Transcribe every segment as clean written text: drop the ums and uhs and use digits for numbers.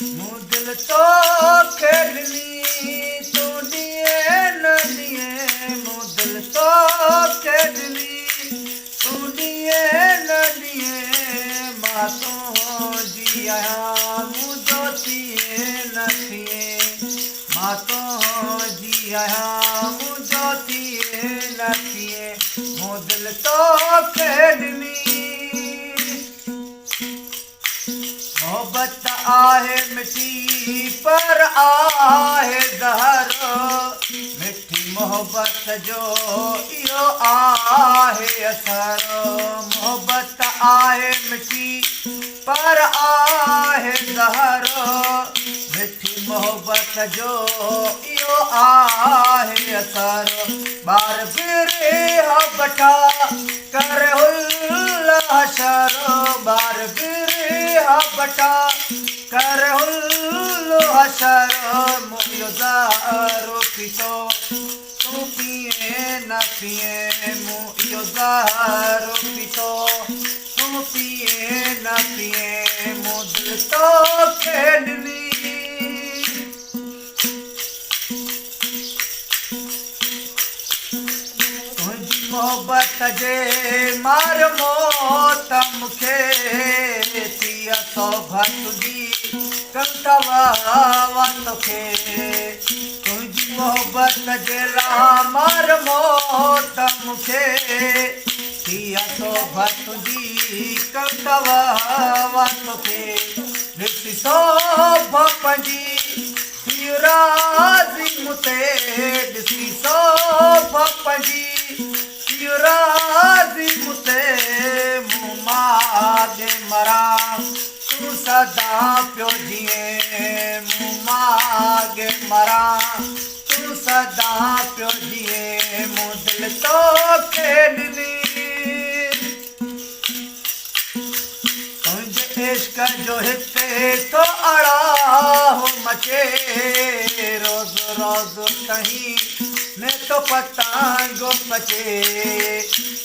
मूं दिल तो खेॾनी तूं ॾींहं न ॾींहं मूं दिल तो खेॾनी तूं ॾींहं न ॾींहं मां तुंहिंजी आहियां मुंहिंजो थिए न थिए मां तुंहिंजी आहियां मुंहिंजो थिए न थिए मूं दिल तो खेॾनी मोहबत आहे मिठी पर आहे ज़हर मिठी मोहबत जो इहो आहे असर मोहबत आहे मिठी पर आहे ज़हर मिठी मोहबत जो इहो आहे असर ॿार बिरे बठा कर हुल हशर ॿार बिरे बटा कर हुल हशर मुंहिंजो ज़हर पीतो तूं पिए न पिए मूं इहो ज़हर पीतो तूं पिए न पिए मूं दिल तो खेॾनी तुंहिंजी मोहबत जे मार मौत मूंखे सोभत तुंहिंजी कंदवा तोखे तुंहिंजी मोहबत जे लामार मौत मूंखे थिया सोभत तुंहिंजी कंदवा तोखे ॾिसी सोभ पंहिंजी थी राज़ी मूं ते ॾिसी सोभ पंहिंजी थी राज़ी मूं ते मूं माॻे मरां तूं सदा पियो जीए मूं माॻे मरां तूं सदा पियो जीए मूं दिल तो खेॾनी तुंहिंजे इश्क जो हिते तो अड़ाहो मचे रोज़ रोज़ कहीं में तो पतंगो पचे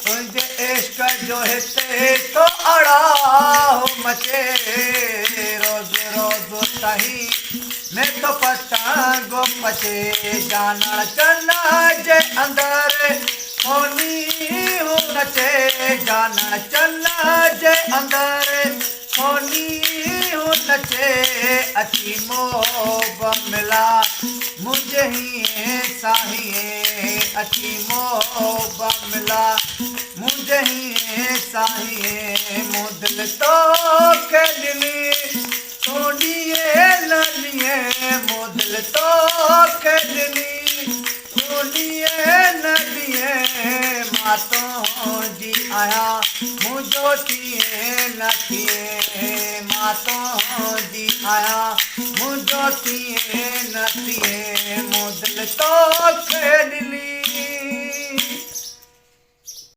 तुंहिंजे इश्क जो हिते तो अड़ाहो मचे रोज़ रोज़ कहीं में तो पतंगो पचे जानण चन जे अंदरि सोनी हू नचे जानण चन जे अंदरि सोनी हू नचे अची मोब मिला मुंहिंजे हीअं साईं अची मोब मिला मुंहिंजे हीअं साईं मूं दिल तो खेॾनी तूं ॾींहं न ॾींहं मूं दिल तो खेॾनी तूं ॾींहं न ॾींहं मां तुंहिंजी आहियां मुंहिंजो थिए न थिए मां तुंहिंजी आहियां मुंहिंजो थिए न थिए